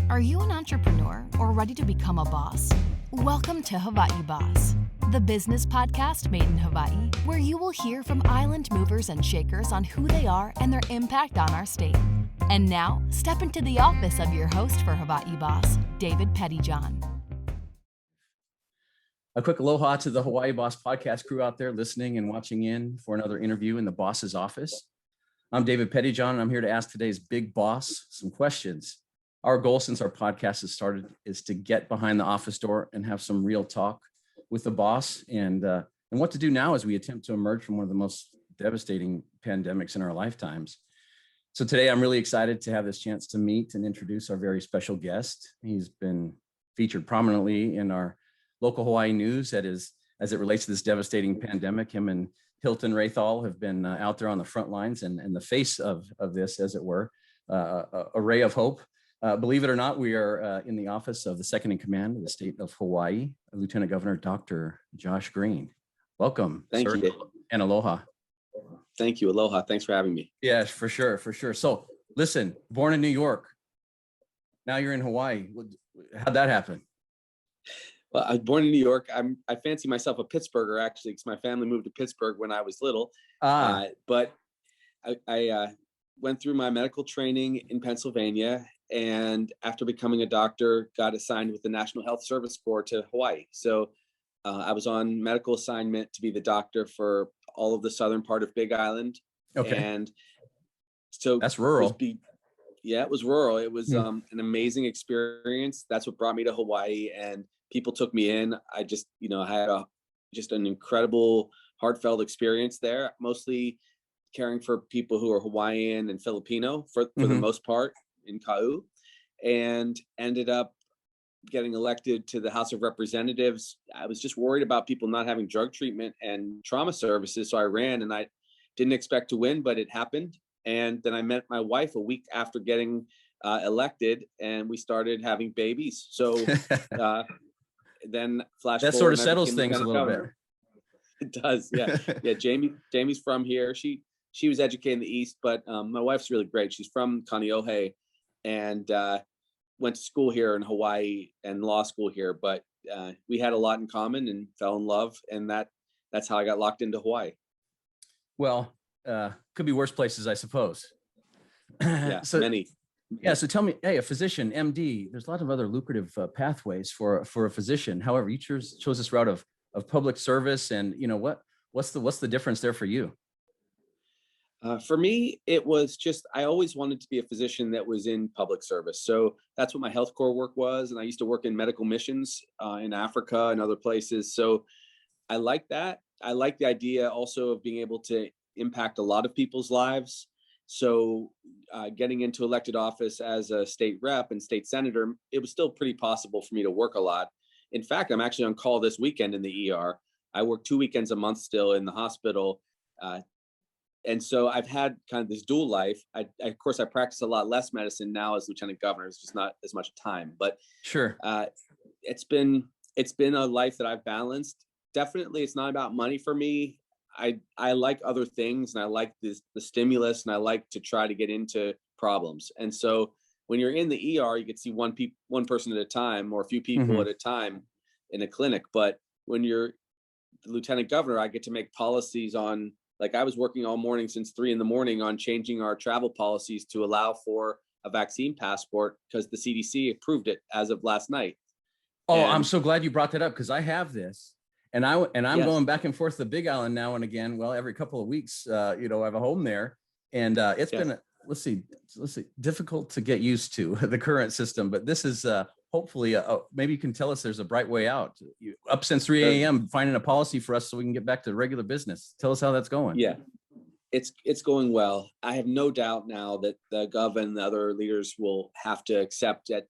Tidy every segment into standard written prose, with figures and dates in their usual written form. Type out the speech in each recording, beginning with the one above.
Are you an entrepreneur or ready to become a boss? Welcome to Hawaii Boss, the business podcast made in Hawaii, where you will hear from island movers and shakers on who they are and their impact on our state. And now, step into the office of your host for Hawaii Boss, David Pettyjohn. A quick aloha to the Hawaii Boss podcast crew out there listening and watching in for another interview in the boss's office. I'm David Pettyjohn, and I'm here to ask today's big boss some questions. Our goal since our podcast has started is to get behind the office door and have some real talk with the boss and what to do now as we attempt to emerge from one of the most devastating pandemics in our lifetimes. So today I'm really excited to have this chance to meet and introduce our very special guest. He's been featured prominently in our local Hawaii news as it relates to this devastating pandemic. Him and Hilton Rathall have been out there on the front lines and the face of this, as it were, a ray of hope. Believe it or not, we are in the office of the second in command of the state of Hawaii, Lieutenant Governor Dr. Josh Green. Welcome, Thank sir, you. and aloha. Thank you. Aloha. Thanks for having me. Yes, for sure. So listen, born in New York, now you're in Hawaii. How'd that happen? Well, I was born in New York. I fancy myself a Pittsburgher, actually, because my family moved to Pittsburgh when I was little. But I went through my medical training in Pennsylvania, and after becoming a doctor, got assigned with the National Health Service Corps to Hawaii. So I was on medical assignment to be the doctor for all of the southern part of Big Island. Okay. And so that's rural. It was rural. It was an amazing experience. That's what brought me to Hawaii, and people took me in. I just, I had just an incredible, heartfelt experience there, mostly caring for people who are Hawaiian and Filipino for the most part in Kau, and ended up getting elected to the House of Representatives. I was just worried about people not having drug treatment and trauma services. So I ran, and I didn't expect to win, but it happened. And then I met my wife a week after getting elected, and we started having babies. So then flash that forward, sort of settles things a little bit. It does. Yeah. Yeah. Jamie's from here. She was educated in the East, but my wife's really great. She's from Kaneohe and went to school here in Hawaii and law school here, but we had a lot in common and fell in love. And that's how I got locked into Hawaii. Well, could be worse places, I suppose. Yeah, many. Yeah. So tell me, hey, a physician, MD, there's a lot of other lucrative pathways for a physician. However, you chose this route of public service, and what's the difference there for you? For me, it was just, I always wanted to be a physician that was in public service. So that's what my health corps work was. And I used to work in medical missions in Africa and other places. So I like that. I like the idea also of being able to impact a lot of people's lives. So getting into elected office as a state rep and state senator, it was still pretty possible for me to work a lot. In fact, I'm actually on call this weekend in the ER. I work 2 weekends a month still in the hospital. And so I've had kind of this dual life. Of course, I practice a lot less medicine now as lieutenant governor. It's just not as much time, but sure. It's been a life that I've balanced. Definitely, it's not about money for me. I like other things, and I like the stimulus, and I like to try to get into problems. And so when you're in the ER, you can see one person at a time or a few people at a time in a clinic. But when you're the lieutenant governor, I get to make policies on, like I was working all morning since 3 a.m. on changing our travel policies to allow for a vaccine passport because the CDC approved it as of last night. Oh, I'm so glad you brought that up, because I have this. And I'm yes. going back and forth to Big Island now and again. Well, every couple of weeks, I have a home there, and it's been let's see, difficult to get used to the current system. But this is hopefully maybe you can tell us there's a bright way out. You up since 3 a.m. finding a policy for us so we can get back to regular business. Tell us how that's going. Yeah, it's going well. I have no doubt now that the gov and the other leaders will have to accept at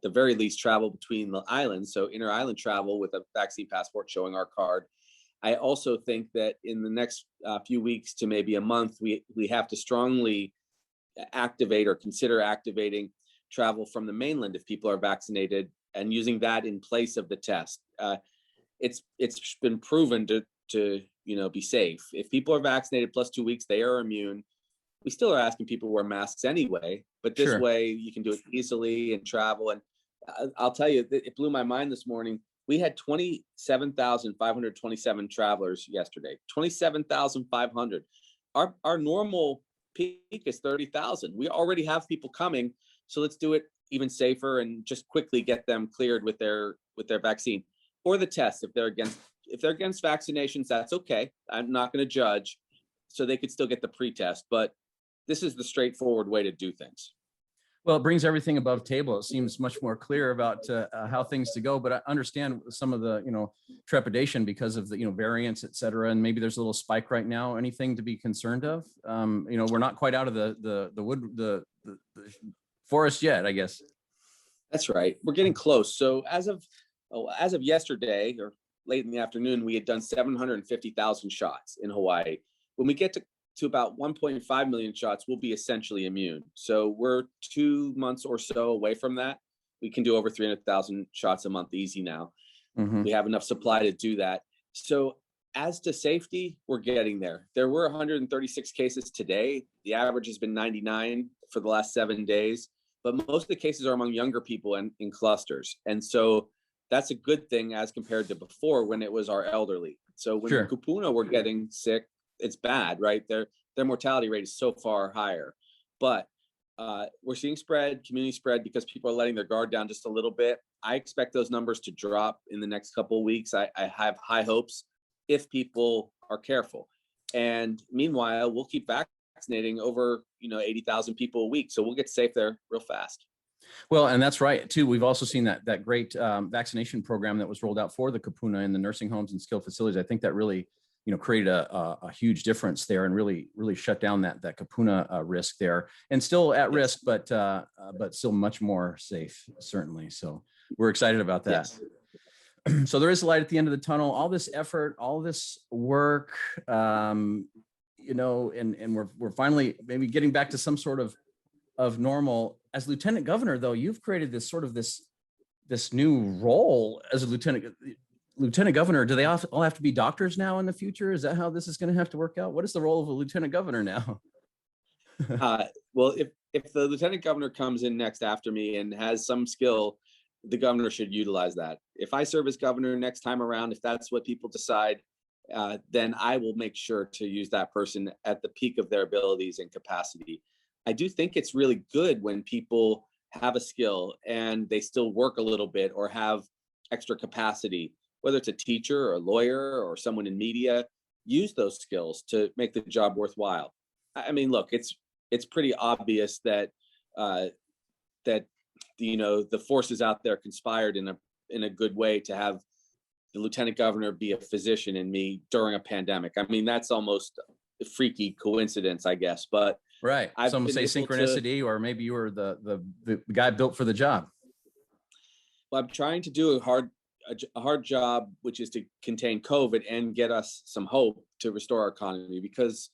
the very least travel between the islands, so inter-island travel with a vaccine passport showing our card. I also think that in the next few weeks to maybe a month, we have to strongly activate or consider activating travel from the mainland if people are vaccinated, and using that in place of the test. It's been proven to be safe. If people are vaccinated plus 2 weeks, they are immune. we still are asking people to wear masks anyway, but this Sure. way you can do it easily and travel. And I'll tell you, it blew my mind this morning. We had 27,527 travelers yesterday. 27,500. Our normal peak is 30,000. We already have people coming, so let's do it even safer and just quickly get them cleared with their vaccine or the test. If they're against vaccinations, that's okay. I'm not going to judge, so they could still get the pre-test. But this is the straightforward way to do things. Well, it brings everything above table. It seems much more clear about how things to go, but I understand some of the, trepidation because of the, variants, et cetera. And maybe there's a little spike right now. Anything to be concerned of? We're not quite out of the forest yet, I guess. That's right. We're getting close. So as of yesterday or late in the afternoon, we had done 750,000 shots in Hawaii. When we get to about 1.5 million shots, we'll be essentially immune. So we're 2 months or so away from that. We can do over 300,000 shots a month easy now. Mm-hmm. We have enough supply to do that. So as to safety, we're getting there. There were 136 cases today. The average has been 99 for the last 7 days, but most of the cases are among younger people and in clusters. And so that's a good thing as compared to before when it was our elderly. So when Sure. Kupuna were getting sick, it's bad, right? Their mortality rate is so far higher, but we're seeing community spread because people are letting their guard down just a little bit. I expect those numbers to drop in the next couple of weeks. I have high hopes if people are careful. And meanwhile, we'll keep vaccinating over 80,000 people a week. So we'll get safe there real fast. Well, and that's right too. We've also seen that great vaccination program that was rolled out for the Kupuna in the nursing homes and skilled facilities. I think that really created a huge difference there and really shut down that Kupuna risk there, and still at risk, but still much more safe, certainly. So we're excited about that. Yes. So there is light at the end of the tunnel. All this effort, all this work, and we're finally maybe getting back to some sort of normal. As Lieutenant Governor, though, you've created this new role as a Lieutenant Governor. Do they all have to be doctors now in the future? Is that how this is going to have to work out? What is the role of a Lieutenant Governor now? Well, if the Lieutenant Governor comes in next after me and has some skill, the governor should utilize that. If I serve as governor next time around, if that's what people decide, then I will make sure to use that person at the peak of their abilities and capacity. I do think it's really good when people have a skill and they still work a little bit or have extra capacity, whether it's a teacher or a lawyer or someone in media. Use those skills to make the job worthwhile. I mean, look, it's pretty obvious that the forces out there conspired in a good way to have the Lieutenant Governor be a physician and me during a pandemic. I mean, that's almost a freaky coincidence, I guess. But right, some say synchronicity, or maybe you were the guy built for the job. Well, I'm trying to do a hard job, which is to contain COVID and get us some hope to restore our economy, because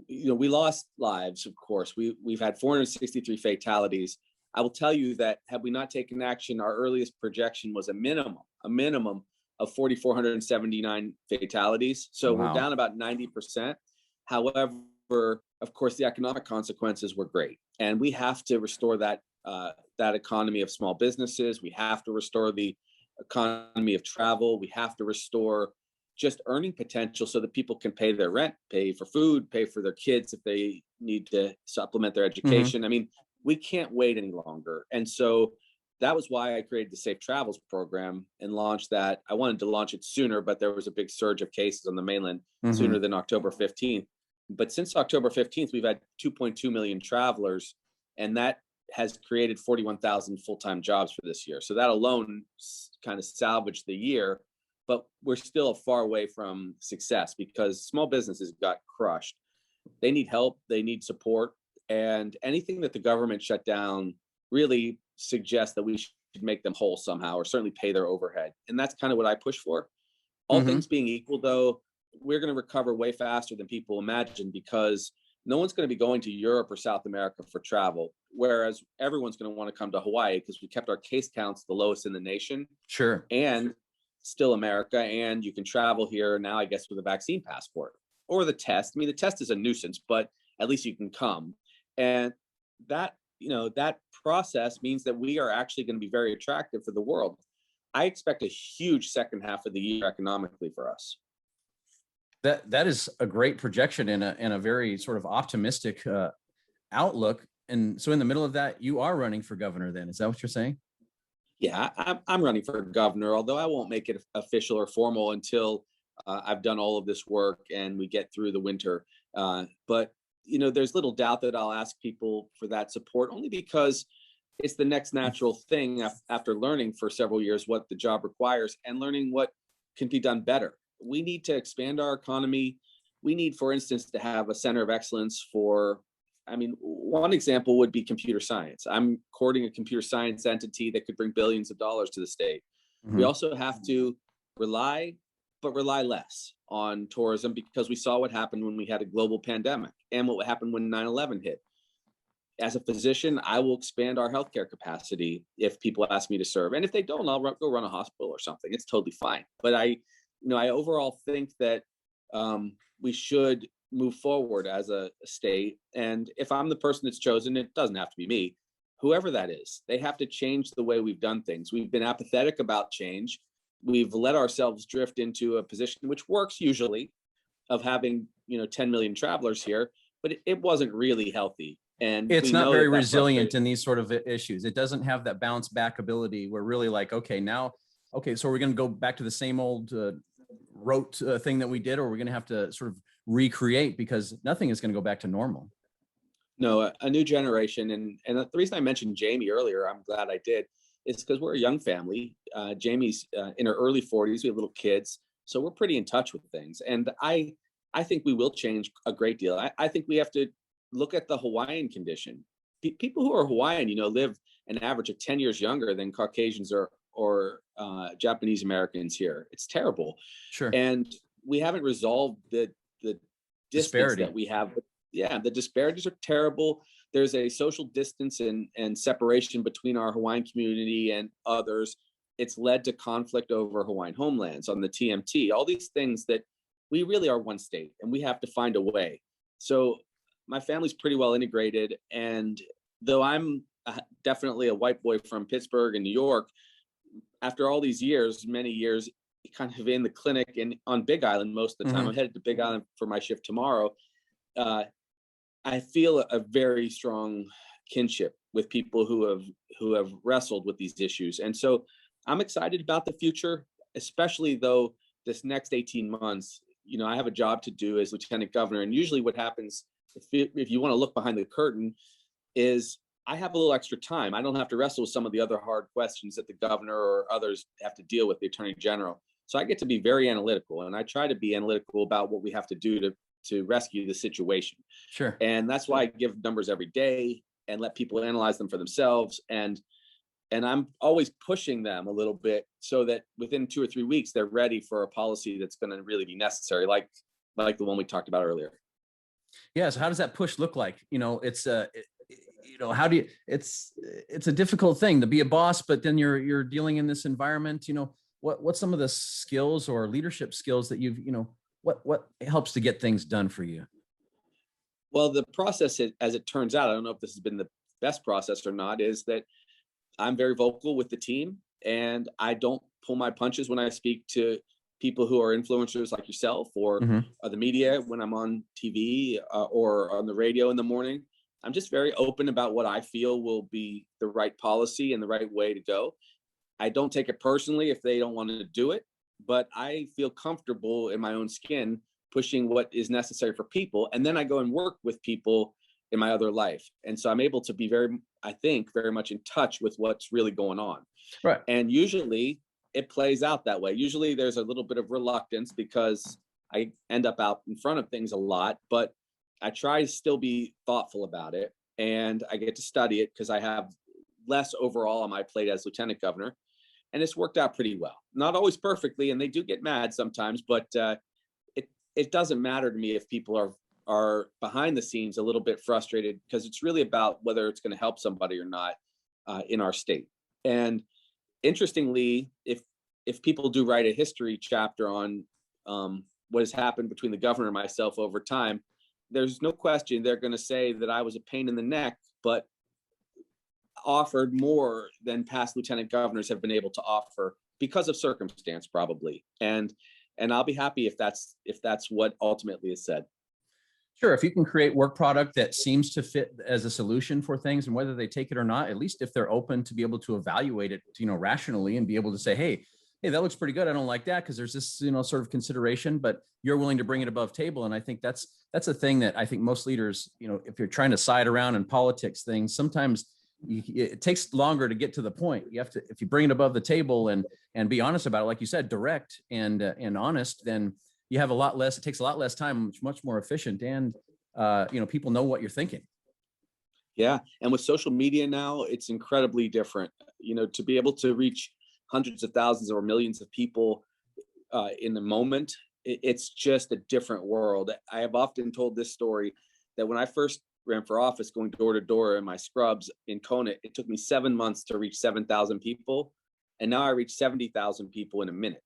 we lost lives. Of course, we've had 463 fatalities. I will tell you that had we not taken action, our earliest projection was a minimum of 4,479 fatalities. So Wow. We're down about 90%. However, of course, the economic consequences were great, and we have to restore that economy of small businesses. We have to restore the economy of travel. We have to restore just earning potential so that people can pay their rent, pay for food, pay for their kids if they need to supplement their education. Mm-hmm. I mean, we can't wait any longer. And so that was why I created the Safe Travels program and launched that. I wanted to launch it sooner, but there was a big surge of cases on the mainland sooner than October 15th. But since October 15th, we've had 2.2 million travelers, and that has created 41,000 full-time jobs for this year. So that alone kind of salvaged the year, but we're still far away from success because small businesses got crushed. They need help, they need support, and anything that the government shut down really suggests that we should make them whole somehow, or certainly pay their overhead. And that's kind of what I push for. All things being equal, though, we're going to recover way faster than people imagine, because no one's going to be going to Europe or South America for travel, whereas everyone's going to want to come to Hawaii because we kept our case counts the lowest in the nation. Sure. And still America, and you can travel here now, I guess, with a vaccine passport or the test. I mean, the test is a nuisance, but at least you can come. And that, that process means that we are actually going to be very attractive for the world. I expect a huge second half of the year economically for us. That is a great projection and a very sort of optimistic outlook. And so in the middle of that, you are running for governor then. Is that what you're saying? Yeah, I'm running for governor, although I won't make it official or formal until I've done all of this work and we get through the winter. But, there's little doubt that I'll ask people for that support, only because it's the next natural thing after learning for several years what the job requires and learning what can be done better. We need to expand our economy. We need, for instance, to have a center of excellence for, one example would be computer science. I'm courting a computer science entity that could bring billions of dollars to the state. Mm-hmm. We also have to rely less on tourism, because we saw what happened when we had a global pandemic and what happened when 9/11 hit. As a physician, I will expand our healthcare capacity if people ask me to serve. And if they don't, I'll go run a hospital or something. It's totally fine. But I overall think that we should move forward as a state. And if I'm the person that's chosen, it doesn't have to be me, whoever that is, they have to change the way we've done things. We've been apathetic about change. We've let ourselves drift into a position, which works usually, of having 10 million travelers here, but it wasn't really healthy. And it's not very resilient in these sort of issues. It doesn't have that bounce back ability. We're really like, so we're going to go back to the same old rote thing that we did, or we're going to have to sort of recreate, because nothing is going to go back to normal. No, a new generation. And the reason I mentioned Jamie earlier, I'm glad I did, is because we're a young family. Jamie's in her early 40s. We have little kids. So we're pretty in touch with things. And I think we will change a great deal. I think we have to look at the Hawaiian condition. People who are Hawaiian, live an average of 10 years younger than Caucasians or Japanese Americans here. It's terrible. Sure. And we haven't resolved the disparity that we have. Yeah, the disparities are terrible. There's a social distance and separation between our Hawaiian community and others. It's led to conflict over Hawaiian homelands on the TMT, all these things that we really are one state and we have to find a way. So my family's pretty well integrated. And though I'm definitely a white boy from Pittsburgh and New York, after all these years, many years, kind of in the clinic and on Big Island most of the time, I'm headed to Big Island for my shift tomorrow. I feel a very strong kinship with people who have wrestled with these issues. And so I'm excited about the future, especially though this next 18 months, I have a job to do as lieutenant governor. And usually what happens, if you want to look behind the curtain, is I have a little extra time. I don't have to wrestle with some of the other hard questions that the governor or others have to deal with, the attorney general. So I get to be very analytical, and I try to be analytical about what we have to do to rescue the situation. Sure. And that's why I give numbers every day and let people analyze them for themselves. And I'm always pushing them a little bit so that within 2 or 3 weeks, they're ready for a policy that's going to really be necessary, like the one we talked about earlier. Yeah. So how does that push look like? It's how do you, it's a difficult thing to be a boss, but then you're dealing in this environment. What's some of the skills or leadership skills that you've, what helps to get things done for you? Well, the process, as it turns out, I don't know if this has been the best process or not, is that I'm very vocal with the team, and I don't pull my punches when I speak to people who are influencers like yourself or the media when I'm on TV or on the radio in the morning. I'm just very open about what I feel will be the right policy and the right way to go. I don't take it personally if they don't want to do it, but I feel comfortable in my own skin pushing what is necessary for people. And then I go and work with people in my other life. And so I'm able to be very much in touch with what's really going on. Right. And usually it plays out that way. Usually there's a little bit of reluctance because I end up out in front of things a lot, but I try to still be thoughtful about it. And I get to study it because I have less overall on my plate as lieutenant governor. And it's worked out pretty well. Not always perfectly, and they do get mad sometimes, but it doesn't matter to me if people are behind the scenes a little bit frustrated, because it's really about whether it's going to help somebody or not in our state. And interestingly, if people do write a history chapter on what has happened between the governor and myself over time, there's no question they're going to say that I was a pain in the neck, but offered more than past lieutenant governors have been able to offer because of circumstance, probably. And I'll be happy if that's what ultimately is said. Sure, if you can create work product that seems to fit as a solution for things, and whether they take it or not, at least if they're open to be able to evaluate it, rationally, and be able to say, hey, that looks pretty good. I don't like that because there's this, sort of consideration, but you're willing to bring it above table. And I think that's a thing that I think most leaders, if you're trying to side around in politics things, sometimes it takes longer to get to the point. You have to, if you bring it above the table and be honest about it, like you said, direct and honest, then you have a lot less, it takes a lot less time, much more efficient. And, people know what you're thinking. Yeah. And with social media now, it's incredibly different, to be able to reach hundreds of thousands or millions of people in the moment. It's just a different world. I have often told this story that when I first ran for office, going door to door in my scrubs in Kona, it took me 7 months to reach 7,000 people. And now I reach 70,000 people in a minute.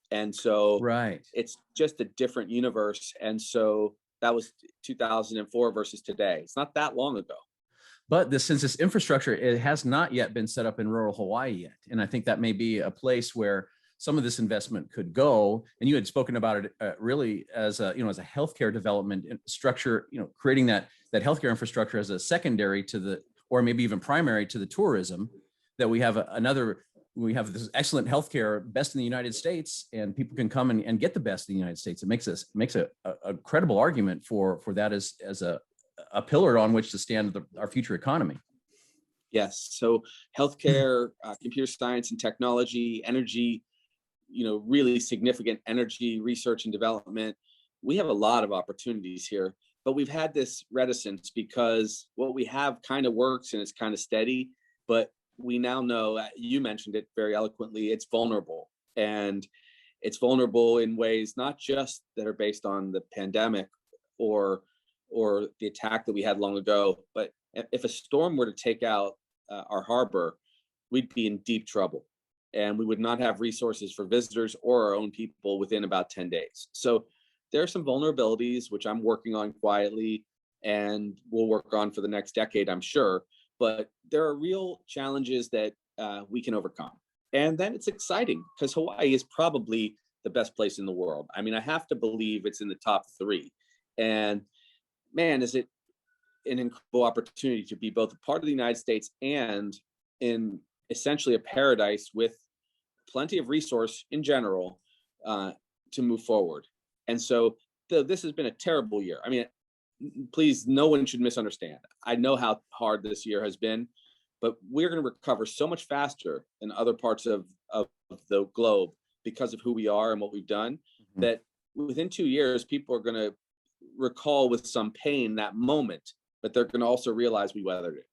And so right, it's just a different universe. And so that was 2004 versus today. It's not that long ago. But since this infrastructure, it has not yet been set up in rural Hawaii yet. And I think that may be a place where some of this investment could go. And you had spoken about it really as a healthcare development structure, creating that healthcare infrastructure as a secondary to the, or maybe even primary to the tourism, that we have we have this excellent healthcare, best in the United States, and people can come and get the best in the United States. It makes a credible argument for that as a pillar on which to stand our future economy. Yes. So healthcare, computer science and technology, energy, really significant energy research and development. We have a lot of opportunities here, but we've had this reticence because what we have kind of works and it's kind of steady, but we now know, you mentioned it very eloquently, it's vulnerable. And it's vulnerable in ways not just that are based on the pandemic or the attack that we had long ago, but if a storm were to take out our harbor, we'd be in deep trouble. And we would not have resources for visitors or our own people within about 10 days. So there are some vulnerabilities, which I'm working on quietly and we'll work on for the next decade, I'm sure. But there are real challenges that we can overcome. And then it's exciting because Hawaii is probably the best place in the world. I mean, I have to believe it's in the top 3. And man, is it an incredible opportunity to be both a part of the United States and in essentially a paradise with plenty of resource in general to move forward. And so this has been a terrible year. I mean, please, no one should misunderstand. I know how hard this year has been, but we're going to recover so much faster than other parts of the globe because of who we are and what we've done, that within 2 years, people are going to recall with some pain that moment, but they're going to also realize we weathered it.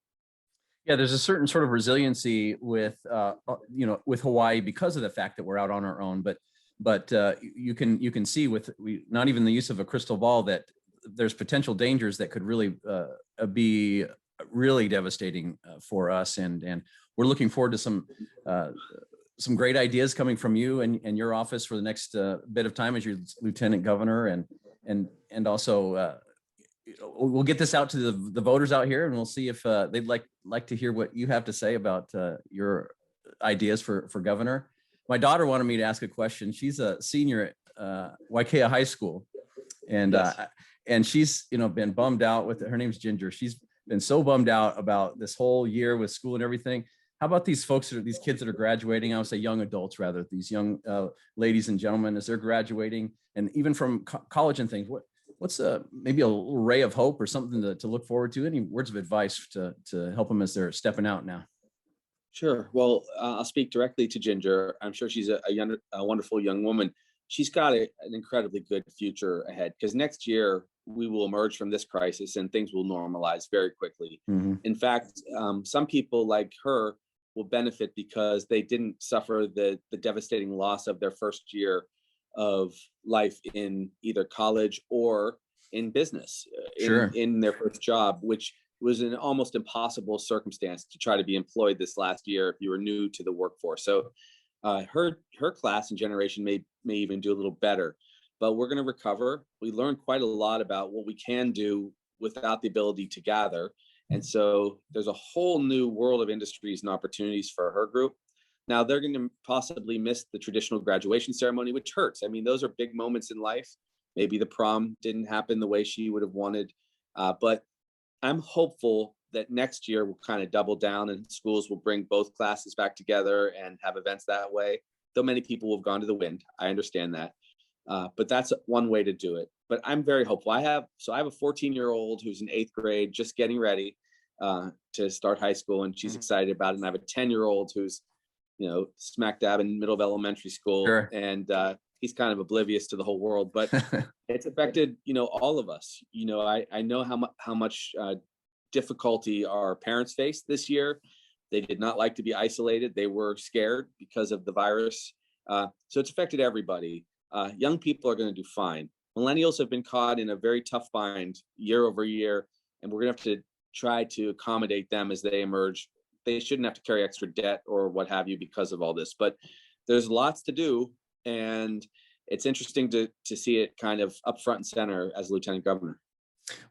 Yeah, there's a certain sort of resiliency with Hawaii because of the fact that we're out on our own. But you can see with not even the use of a crystal ball that there's potential dangers that could really be really devastating for us. And we're looking forward to some great ideas coming from you and your office for the next bit of time as your lieutenant governor, and also we'll get this out to the voters out here, and we'll see if they'd like to hear what you have to say about your ideas for governor. My daughter wanted me to ask a question. She's a senior at Waikea High School, and Yes. And she's been bummed out with it. Her name's Ginger. She's been so bummed out about this whole year with school and everything. How about these kids that are graduating? I would say young adults, rather, these young ladies and gentlemen, as they're graduating, and even from college and things. What's maybe a little ray of hope or something to look forward to? Any words of advice to help them as they're stepping out now? Sure. Well, I'll speak directly to Ginger. I'm sure she's a wonderful young woman. She's got an incredibly good future ahead, because next year we will emerge from this crisis and things will normalize very quickly. Mm-hmm. In fact, some people like her will benefit because they didn't suffer the devastating loss of their first year of life in either college or in business, Sure. in their first job, which was an almost impossible circumstance to try to be employed this last year if you were new to the workforce. So her class and generation may even do a little better. but we're going to recover. We learned quite a lot about what we can do without the ability to gather. And so there's a whole new world of industries and opportunities for her group. Now they're going to possibly miss the traditional graduation ceremony, which hurts. I mean, those are big moments in life. Maybe the prom didn't happen the way she would have wanted. But I'm hopeful that next year we'll kind of double down and schools will bring both classes back together and have events that way. Though many people have gone to the wind. I understand that. But that's one way to do it. But I'm very hopeful. I have a 14-year-old who's in 8th grade, just getting ready to start high school, and she's excited about it. And I have a 10-year-old who's, smack dab in middle of elementary school, Sure. and he's kind of oblivious to the whole world. But it's affected, all of us. I know how much difficulty our parents faced this year. They did not like to be isolated. They were scared because of the virus. So it's affected everybody. Young people are going to do fine. Millennials have been caught in a very tough bind year over year, and we're going to have to try to accommodate them as they emerge. They shouldn't have to carry extra debt or what have you because of all this, but there's lots to do, and it's interesting to see it kind of up front and center as Lieutenant Governor.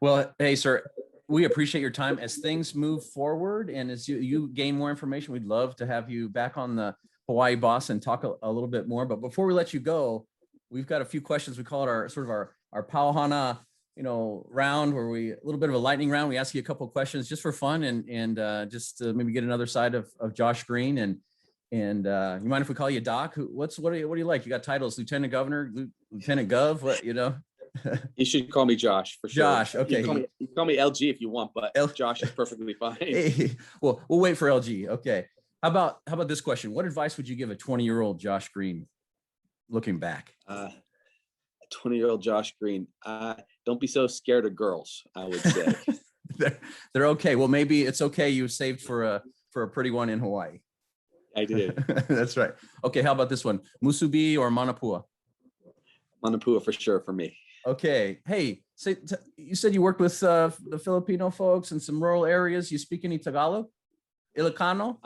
Well, hey, sir, we appreciate your time. As things move forward and as you gain more information, we'd love to have you back on the Hawaii Boss and talk a little bit more. But before we let you go, we've got a few questions. We call it our Pauhana, round, where a little bit of a lightning round. We ask you a couple of questions just for fun and just to maybe get another side of Josh Green. And you mind if we call you Doc? What do you like? You got titles, Lieutenant Governor, Lieutenant Gov, what, You should call me Josh for sure. Josh, okay. You call me LG if you want, but Josh is perfectly fine. Hey, well, we'll wait for LG. Okay. How about this question? What advice would you give a 20-year-old Josh Green looking back? 20-year-old Josh Green, don't be so scared of girls, I would say. They're okay. Well, maybe it's okay. You saved for a pretty one in Hawaii. I did. That's right. Okay. How about this one? Musubi or Manapua? Manapua for sure for me. Okay. Hey, you said you worked with the Filipino folks in some rural areas. You speak any Tagalog? Ilocano?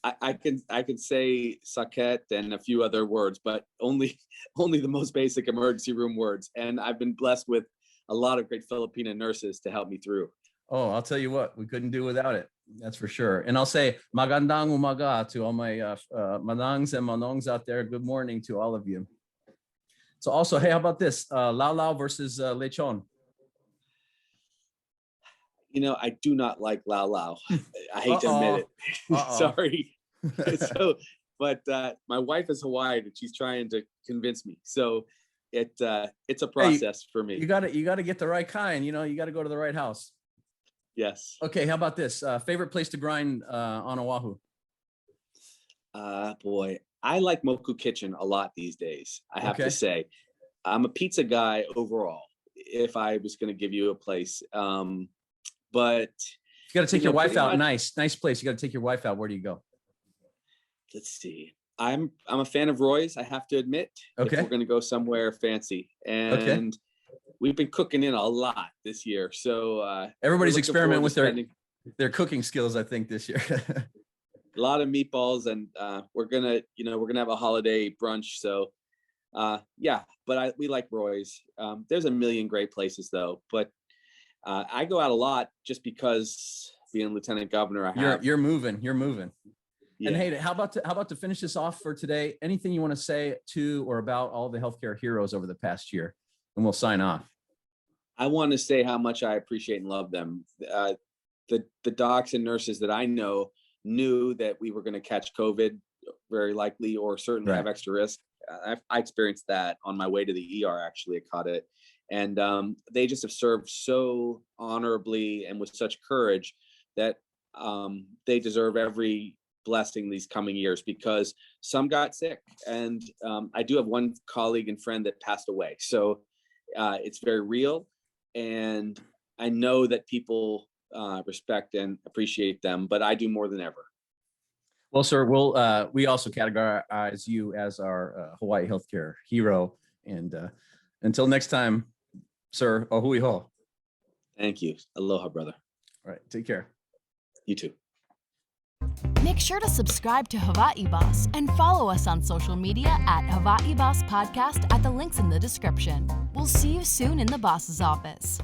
I could say sakit and a few other words, but only the most basic emergency room words. And I've been blessed with a lot of great Filipino nurses to help me through. Oh, I'll tell you what, we couldn't do without it. That's for sure. And I'll say magandang umaga to all my manangs and manongs out there. Good morning to all of you. So also, hey, how about this? Lau versus lechon? I do not like lao. I hate to admit it. Sorry. But my wife is Hawaiian and she's trying to convince me. So it's a process for me. You got to get the right kind. You got to go to the right house. Yes. Okay. How about this? Favorite place to grind on Oahu? Boy, I like Moku Kitchen a lot these days. I have to say, I'm a pizza guy overall. If I was going to give you a place, but you got to take your wife out. Nice place. You got to take your wife out. Where do you go? Let's see. I'm a fan of Roy's, I have to admit. Okay. If we're going to go somewhere fancy, and we've been cooking in a lot this year. So everybody's experimenting with their cooking skills, I think, this year. A lot of meatballs, and we're gonna have a holiday brunch. So but we like Roy's. There's a million great places though, but I go out a lot just because being Lieutenant Governor, you're moving. Yeah. And hey, how about to finish this off for today? Anything you want to say to or about all the healthcare heroes over the past year, and we'll sign off. I want to say how much I appreciate and love them. The docs and nurses that I know knew that we were going to catch COVID, very likely, or certainly have extra risk. I experienced that on my way to the ER. Actually, I caught it, and they just have served so honorably and with such courage that they deserve every blessing these coming years, because some got sick, and I do have one colleague and friend that passed away. So it's very real, and I know that people respect and appreciate them, but I do more than ever. Well, sir, we also categorize you as our Hawaii healthcare hero. And until next time, sir, ohui ho. Thank you. Aloha, brother. All right. Take care. You too. Make sure to subscribe to Hawaii Boss and follow us on social media at Hawaii Boss Podcast at the links in the description. We'll see you soon in the boss's office.